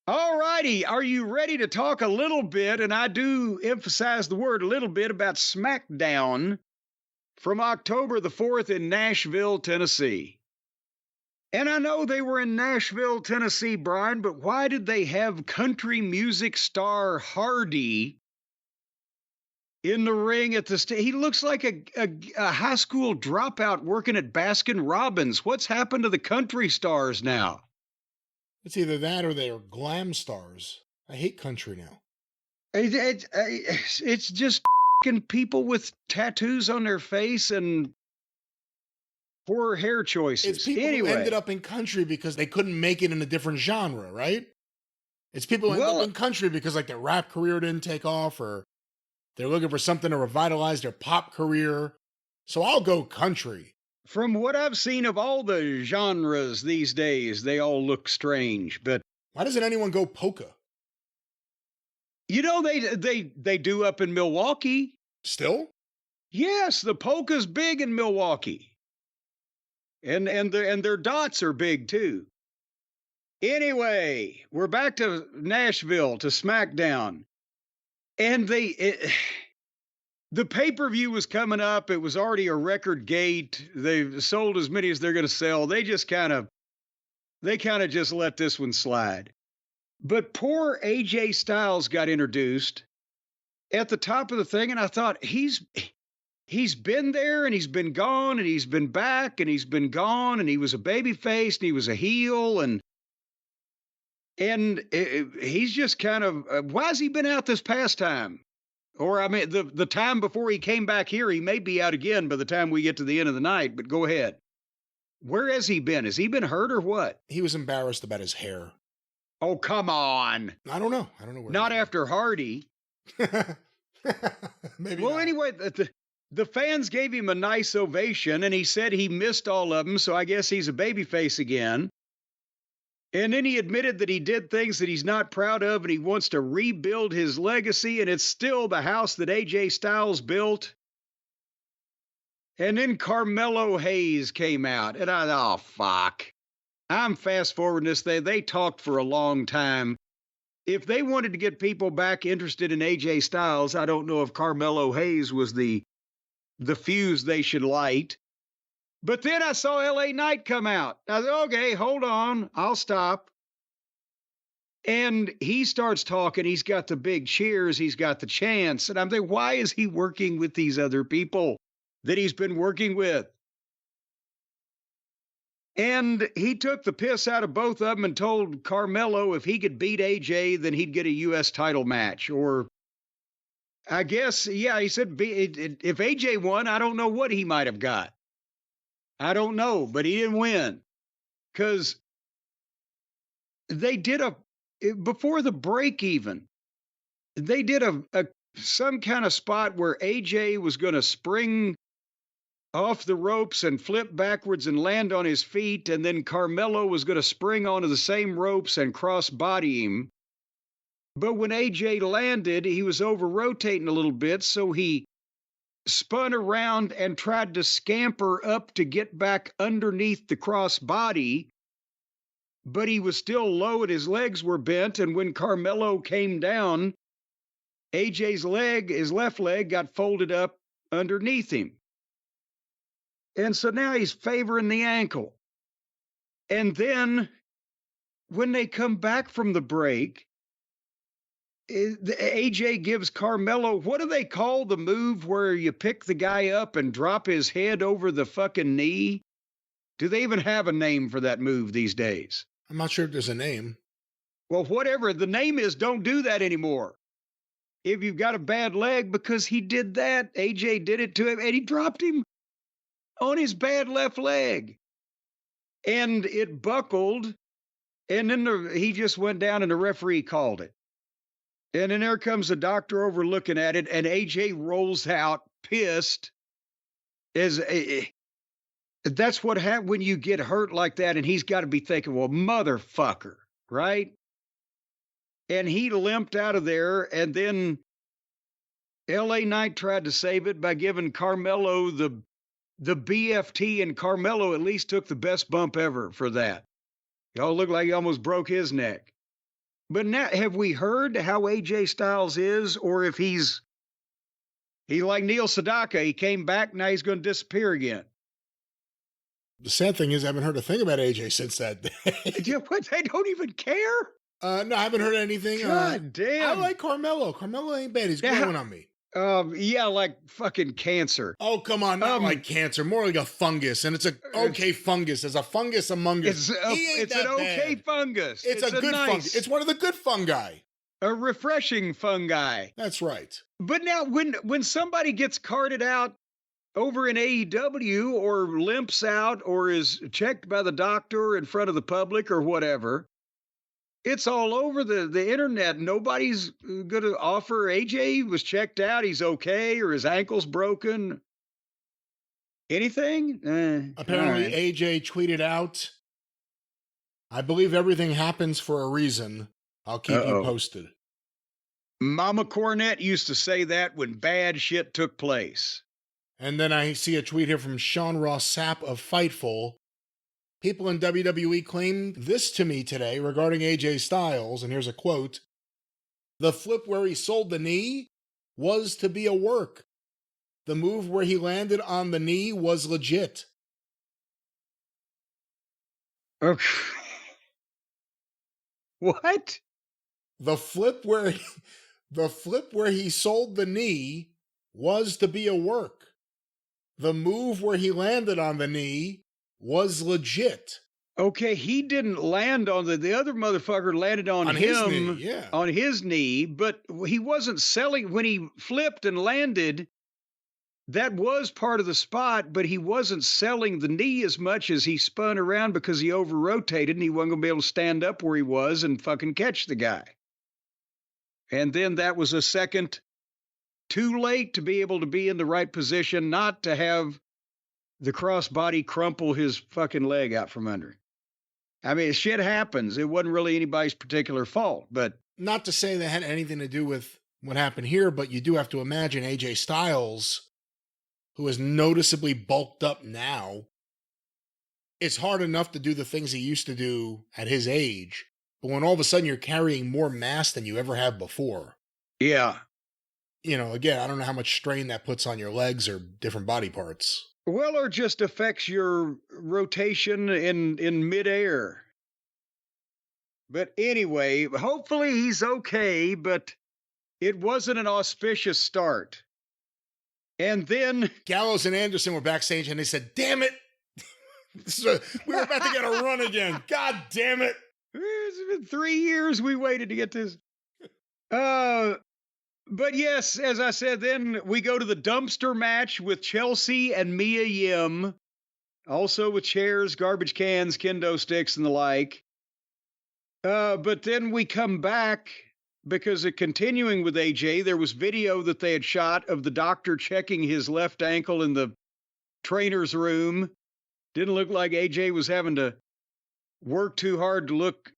All righty. Are you ready to talk a little bit? And I do emphasize the word a little bit about Smackdown from October the 4th in Nashville, Tennessee. And I know they were in Nashville, Tennessee, Brian, but why did they have country music star Hardy in the ring at the He looks like a high school dropout working at Baskin Robbins. What's happened to the country stars now? It's either that or they're glam stars. I hate country now. It's just people with tattoos on their face and poor hair choices. It's people who ended up in country because they couldn't make it in a different genre, right? It's people who end up in country because like their rap career didn't take off or they're looking for something to revitalize their pop career. So I'll go country. From what I've seen of all the genres these days, they all look strange. But why doesn't anyone go polka? You know, they do up in Milwaukee. Still? Yes, the polka's big in Milwaukee. And their dots are big too. Anyway, we're back to Nashville, to SmackDown. And the pay-per-view was coming up. It was already a record gate. They've sold as many as they're going to sell. They kind of just let this one slide. But poor AJ Styles got introduced at the top of the thing, and I thought he's been there and he's been gone and he's been back and he's been gone and he was a babyface and he was a heel and he's just kind of why has he been out this past time? Or, I mean, the time before he came back here, he may be out again by the time we get to the end of the night, but go ahead. Where has he been? Has he been hurt or what? He was embarrassed about his hair. Oh, come on. I don't know. I don't know where. Not after Hardy. Maybe Well, not. anyway, the fans gave him a nice ovation, and he said he missed all of them, so I guess he's a babyface again. And then he admitted that he did things that he's not proud of and he wants to rebuild his legacy, and it's still the house that AJ Styles built. And then Carmelo Hayes came out, and I thought, oh, fuck. I'm fast forwarding this thing. They talked for a long time. If they wanted to get people back interested in AJ Styles, I don't know if Carmelo Hayes was the fuse they should light. But then I saw LA Knight come out. I said, okay, hold on. I'll stop. And he starts talking. He's got the big cheers. He's got the chants. And I'm thinking, why is he working with these other people that he's been working with? And he took the piss out of both of them and told Carmelo if he could beat AJ, then he'd get a U.S. title match. Or I guess, yeah, he said if AJ won, I don't know what he might have got. I don't know, but he didn't win. Because they did before the break even, they did some kind of spot where AJ was going to spring off the ropes and flip backwards and land on his feet, and then Carmelo was going to spring onto the same ropes and cross-body him. But when AJ landed, he was over-rotating a little bit, so he spun around and tried to scamper up to get back underneath the cross-body, but he was still low and his legs were bent, and when Carmelo came down, AJ's leg, his left leg, got folded up underneath him. And so now he's favoring the ankle. And then when they come back from the break, AJ gives Carmelo, what do they call the move where you pick the guy up and drop his head over the fucking knee? Do they even have a name for that move these days? I'm not sure if there's a name. Well, whatever the name is, don't do that anymore. If you've got a bad leg, because he did that, AJ did it to him, and he dropped him on his bad left leg. And it buckled, and then he just went down and the referee called it. And then there comes the doctor over looking at it, and AJ rolls out pissed. That's what happens when you get hurt like that, and he's got to be thinking, well, motherfucker, right? And he limped out of there, and then LA Knight tried to save it by giving Carmelo the BFT, and Carmelo at least took the best bump ever for that. Y'all look like he almost broke his neck. But now, have we heard how AJ Styles is, or if he like Neil Sedaka, he came back, now he's going to disappear again? The sad thing is, I haven't heard a thing about AJ since that day. What? They don't even care? No, I haven't heard anything. God damn. I like Carmelo. Carmelo ain't bad. He's growing on me. Yeah, like fucking cancer. Oh, come on. Not like cancer. More like a fungus. And it's a okay fungus. There's a fungus among us. It's an okay fungus. It's a good fungus. It's one of the good fungi. A refreshing fungi. That's right. But now when somebody gets carted out over in AEW or limps out or is checked by the doctor in front of the public or whatever, it's all over the internet. Nobody's going to offer AJ was checked out, he's okay, or his ankle's broken. Anything? Apparently, right. AJ tweeted out, "I believe everything happens for a reason. I'll keep you posted." Mama Cornette used to say that when bad shit took place. And then I see a tweet here from Sean Ross Sapp of Fightful. "People in WWE claimed this to me today regarding AJ Styles," and here's a quote, "The flip where he sold the knee was to be a work. The move where he landed on the knee was legit." Okay. What? The flip where he sold the knee was to be a work. The move where he landed on the knee was legit. Okay, he didn't land on the other motherfucker landed on him, his knee, yeah. On his knee, but he wasn't selling when he flipped and landed. That was part of the spot, but he wasn't selling the knee as much as he spun around because he over-rotated and he wasn't going to be able to stand up where he was and fucking catch the guy. And then that was a second too late to be able to be in the right position, not to have the crossbody crumple his fucking leg out from under. I mean, shit happens. It wasn't really anybody's particular fault, but... Not to say that had anything to do with what happened here, but you do have to imagine AJ Styles, who is noticeably bulked up now. It's hard enough to do the things he used to do at his age, but when all of a sudden you're carrying more mass than you ever have before. Yeah. You know, again, I don't know how much strain that puts on your legs or different body parts. Well, or just affects your rotation in midair. But anyway, hopefully he's okay, but it wasn't an auspicious start. And then... Gallows and Anderson were backstage and they said, "Damn it! We were about to get a run again. God damn it!" It's been 3 years we waited to get this. But yes, as I said, then we go to the dumpster match with Chelsea and Mia Yim, also with chairs, garbage cans, kendo sticks, and the like. But then we come back because continuing with AJ, there was video that they had shot of the doctor checking his left ankle in the trainer's room. Didn't look like AJ was having to work too hard to look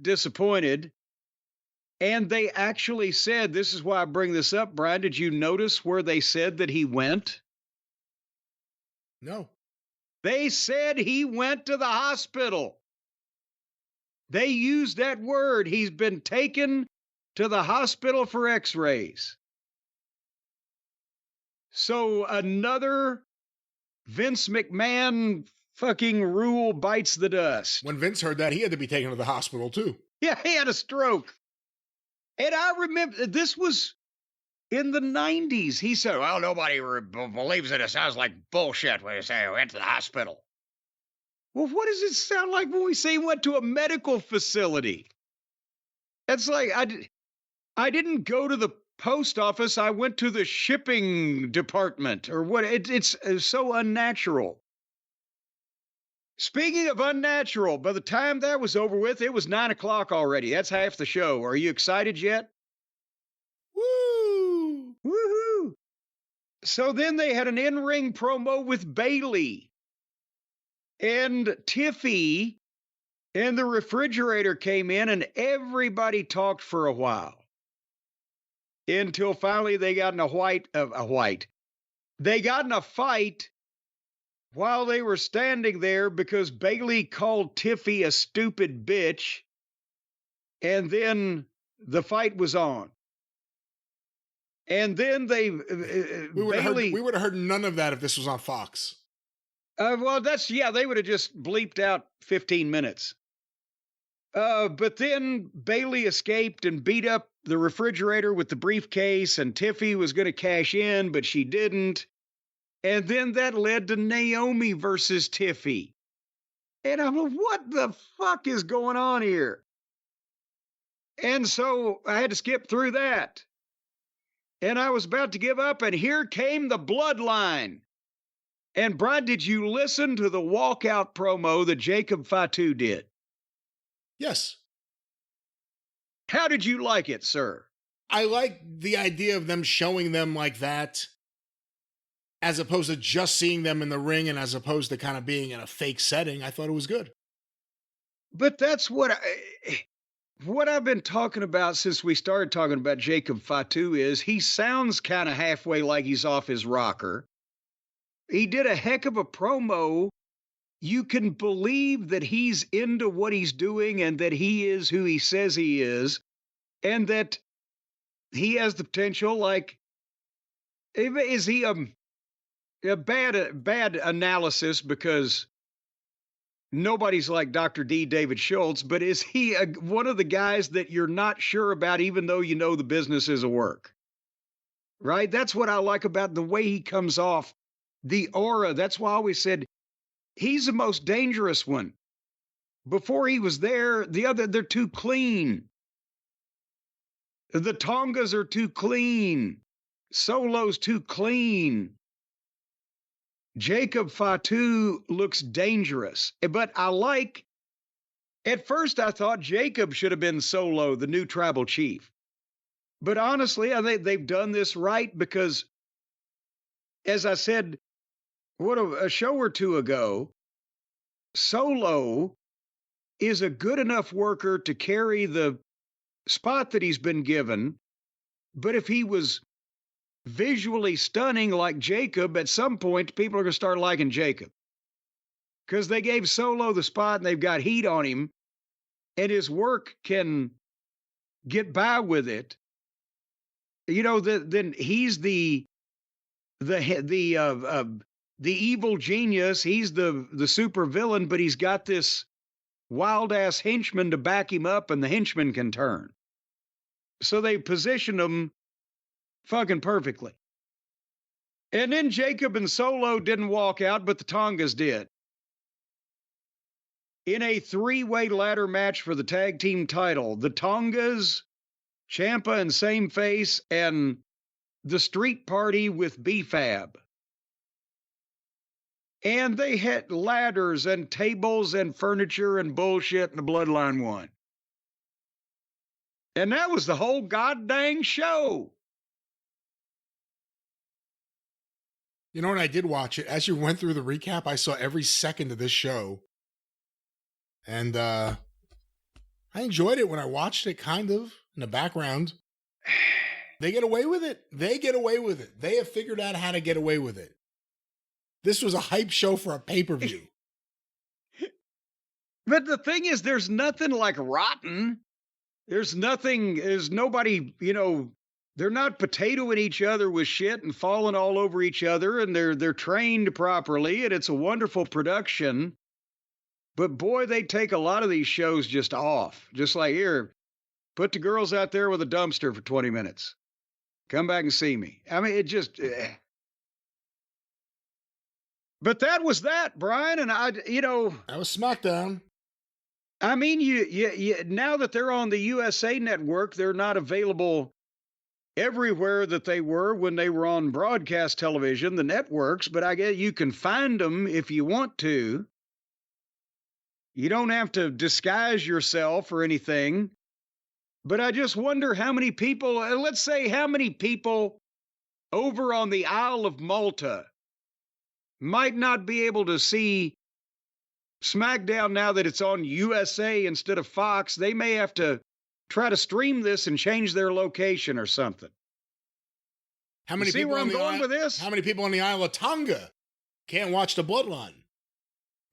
disappointed. And they actually said, this is why I bring this up, Brian, did you notice where they said that he went? No. They said he went to the hospital. They used that word. He's been taken to the hospital for x-rays. So another Vince McMahon fucking rule bites the dust. When Vince heard that, he had to be taken to the hospital too. Yeah, he had a stroke. And I remember, this was in the 90s. He said, "Well, nobody believes it. It sounds like bullshit when you say I went to the hospital." Well, what does it sound like when we say he went to a medical facility? It's like, I didn't go to the post office. I went to the shipping department or what. It's so unnatural. Speaking of unnatural, by the time that was over with, it was 9 o'clock already. That's half the show. Are you excited yet? Woo! Woohoo! So then they had an in-ring promo with Bayley and Tiffy, and the refrigerator came in, and everybody talked for a while. Until finally they got in They got in a fight while they were standing there because Bayley called Tiffy a stupid bitch. And then the fight was on. And then they We would have heard none of that if this was on Fox. Well, they would have just bleeped out 15 minutes. But then Bailey escaped and beat up the refrigerator with the briefcase, and Tiffy was going to cash in, but she didn't. And then that led to Naomi versus Tiffy. And I'm like, what the fuck is going on here? And so I had to skip through that. And I was about to give up, and here came the Bloodline. And Brian, did you listen to the walkout promo that Jacob Fatu did? Yes. How did you like it, sir? I like the idea of them showing them like that, as opposed to just seeing them in the ring and as opposed to kind of being in a fake setting. I thought it was good. But that's what I've been talking about since we started talking about Jacob Fatu is he sounds kind of halfway like he's off his rocker. He did a heck of a promo. You can believe that he's into what he's doing and that he is who he says he is, and that he has the potential. Like, is he a bad analysis because nobody's like Dr. D. David Schultz, but is he one of the guys that you're not sure about, even though you know the business is a work? Right? That's what I like about the way he comes off, the aura. That's why I always said he's the most dangerous one. Before he was there, they're too clean. The Tongas are too clean. Solo's too clean. Jacob Fatu looks dangerous, but at first I thought Jacob should have been Solo, the new tribal chief. But honestly, I think they've done this right because, as I said, a show or two ago, Solo is a good enough worker to carry the spot that he's been given. But if he was visually stunning like Jacob, at some point, people are going to start liking Jacob. Because they gave Solo the spot and they've got heat on him, and his work can get by with it. You know, then he's the evil genius. He's the super villain, but he's got this wild ass henchman to back him up, and the henchman can turn. So they positioned him fucking perfectly. And then Jacob and Solo didn't walk out, but the Tongas did. In a 3-way ladder match for the tag team title, the Tongas, Ciampa and Same Face, and the Street Party with B-Fab. And they had ladders and tables and furniture and bullshit, and the Bloodline won. And that was the whole goddamn show. You know, when I did watch it, as you went through the recap, I saw every second of this show. And I enjoyed it when I watched it, kind of, in the background. They get away with it. They get away with it. They have figured out how to get away with it. This was a hype show for a pay-per-view. But the thing is, there's nothing like rotten. There's nobody, they're not potatoing each other with shit and falling all over each other, and they're trained properly, and it's a wonderful production. But boy, they take a lot of these shows just off. Just like, here, put the girls out there with a dumpster for 20 minutes. Come back and see me. I mean, it just... But that was that, Brian, and That was SmackDown. I mean, you now that they're on the USA Network, they're not available everywhere that they were when they were on broadcast television, the networks, but I guess you can find them if you want to. You don't have to disguise yourself or anything. But I just wonder how many people, let's say how many people over on the Isle of Malta might not be able to see SmackDown now that it's on USA instead of Fox. They may have to try to stream this and change their location or something. How many see people where I'm going with this? How many people on the Isle of Tonga can't watch the Bloodline?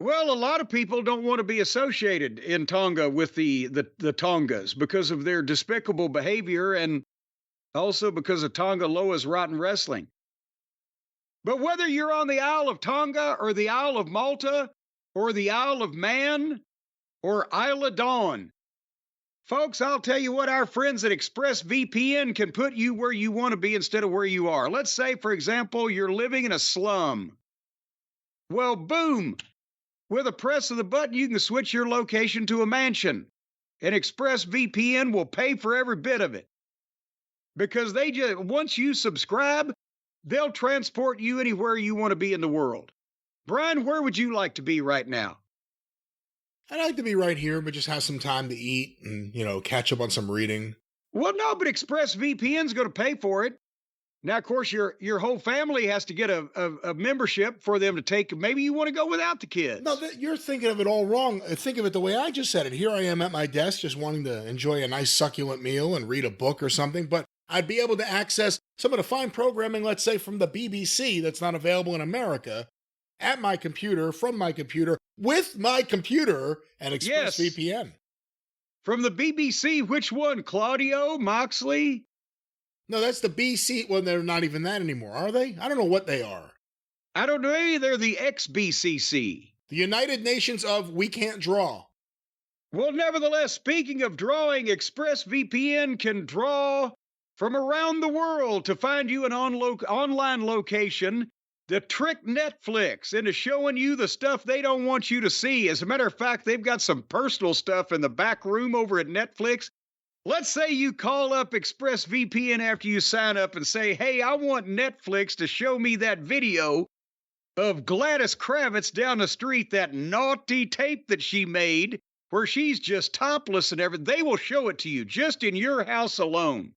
Well, a lot of people don't want to be associated in Tonga with the Tongas because of their despicable behavior and also because of Tonga Loa's rotten wrestling. But whether you're on the Isle of Tonga or the Isle of Malta or the Isle of Man or Isle of Dawn, folks, I'll tell you what, our friends at ExpressVPN can put you where you want to be instead of where you are. Let's say, for example, you're living in a slum. Well, boom. With a press of the button, you can switch your location to a mansion, and ExpressVPN will pay for every bit of it. Because they just, once you subscribe, they'll transport you anywhere you want to be in the world. Brian, where would you like to be right now? I'd like to be right here, but just have some time to eat and, catch up on some reading. Well, no, but ExpressVPN's going to pay for it. Now, of course, your whole family has to get a membership for them to take. Maybe you want to go without the kids. No, you're thinking of it all wrong. Think of it the way I just said it. Here I am at my desk just wanting to enjoy a nice succulent meal and read a book or something, but I'd be able to access some of the fine programming, let's say, from the BBC that's not available in America at my computer, from my computer, with my computer and ExpressVPN. Yes. From the BBC, which one? Claudio, Moxley? No, that's the BC. Well, they're not even that anymore, are they? I don't know what they are. I don't know either. They're the ex-BCC. The United Nations of We Can't Draw. Well, nevertheless, speaking of drawing, ExpressVPN can draw from around the world to find you an online location to trick Netflix into showing you the stuff they don't want you to see. As a matter of fact, they've got some personal stuff in the back room over at Netflix. Let's say you call up ExpressVPN after you sign up and say, hey, I want Netflix to show me that video of Gladys Kravitz down the street, that naughty tape that she made where she's just topless and everything. They will show it to you just in your house alone.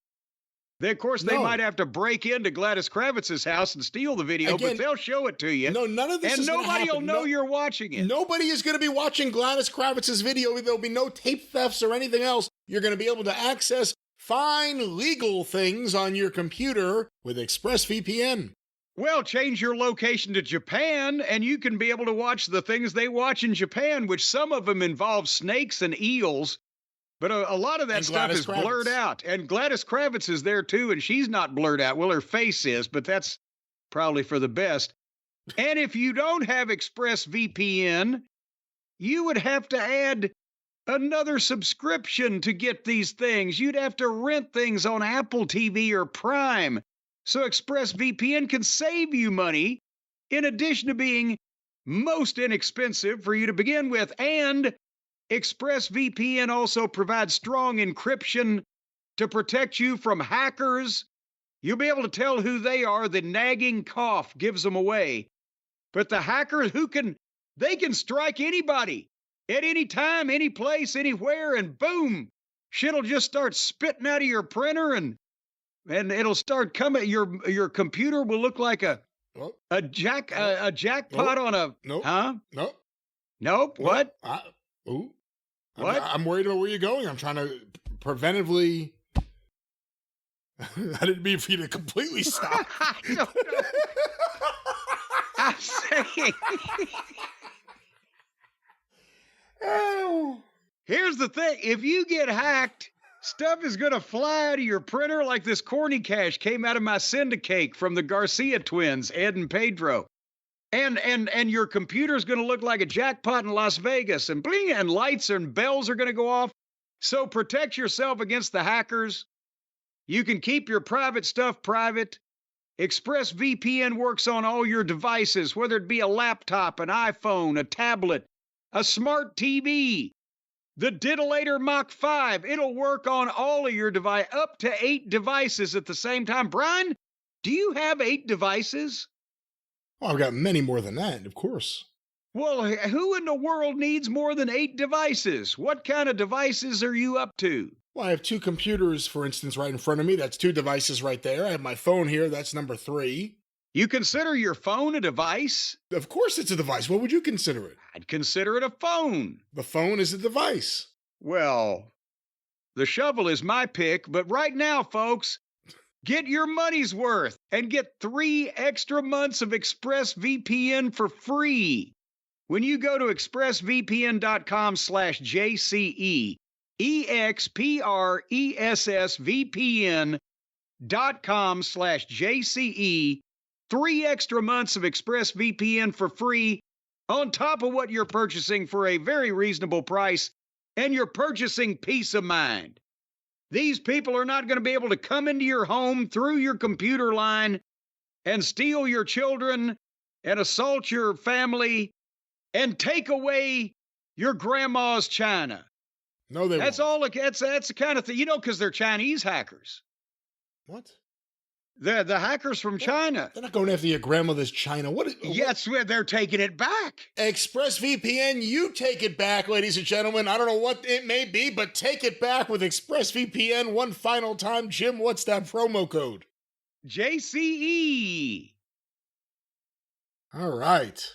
Then, of course, they might have to break into Gladys Kravitz's house and steal the video, but they'll show it to you. No, none of this is going to happen. And nobody will know you're watching it. Nobody is going to be watching Gladys Kravitz's video. There'll be no tape thefts or anything else. You're going to be able to access fine legal things on your computer with ExpressVPN. Well, change your location to Japan, and you can be able to watch the things they watch in Japan, which some of them involve snakes and eels. But a lot of that stuff is blurred out. And Gladys Kravitz is there too, and she's not blurred out. Well, her face is, but that's probably for the best. And if you don't have ExpressVPN, you would have to add another subscription to get these things. You'd have to rent things on Apple TV or Prime. So ExpressVPN can save you money in addition to being most inexpensive for you to begin with. And ExpressVPN also provides strong encryption to protect you from hackers. You'll be able to tell who they are. The nagging cough gives them away. But the hackers they can strike anybody at any time, any place, anywhere, and boom, shit'll just start spitting out of your printer and it'll start coming. Your computer will look like a jackpot on a Nope. What? What? I'm worried about where you're going. I'm trying to preventively. I didn't mean for you to completely stop. I don't know. I'm saying. Oh. Here's the thing. If you get hacked, stuff is going to fly out of your printer like this corny cash came out of my Syndicate from the Garcia twins, Ed and Pedro. And your computer's going to look like a jackpot in Las Vegas, and bling, and lights and bells are going to go off. So protect yourself against the hackers. You can keep your private stuff private. ExpressVPN works on all your devices, whether it be a laptop, an iPhone, a tablet, a smart TV, the Diddlator Mach 5. It'll work on all of your device, up to 8 devices at the same time. Brian, do you have 8 devices? Oh, I've got many more than that, of course. Well, who in the world needs more than 8 devices? What kind of devices are you up to? Well, I have 2 computers, for instance, right in front of me. That's 2 devices right there. I have my phone here. That's number 3. You consider your phone a device? Of course it's a device. What would you consider it? I'd consider it a phone. The phone is a device. Well, the shovel is my pick, but right now, folks, get your money's worth and get 3 extra months of ExpressVPN for free. When you go to expressvpn.com/JCE, expressvpn.com/JCE, 3 extra months of ExpressVPN for free on top of what you're purchasing for a very reasonable price, and you're purchasing peace of mind. These people are not going to be able to come into your home through your computer line and steal your children and assault your family and take away your grandma's china. No, they That's won't. all. That's the kind of thing, because they're Chinese hackers. What? The hackers from China. They're not going after your grandmother's china. What? Yes, they're taking it back. ExpressVPN, you take it back, ladies and gentlemen. I don't know what it may be, but take it back with ExpressVPN one final time. Jim, what's that promo code? JCE. All right.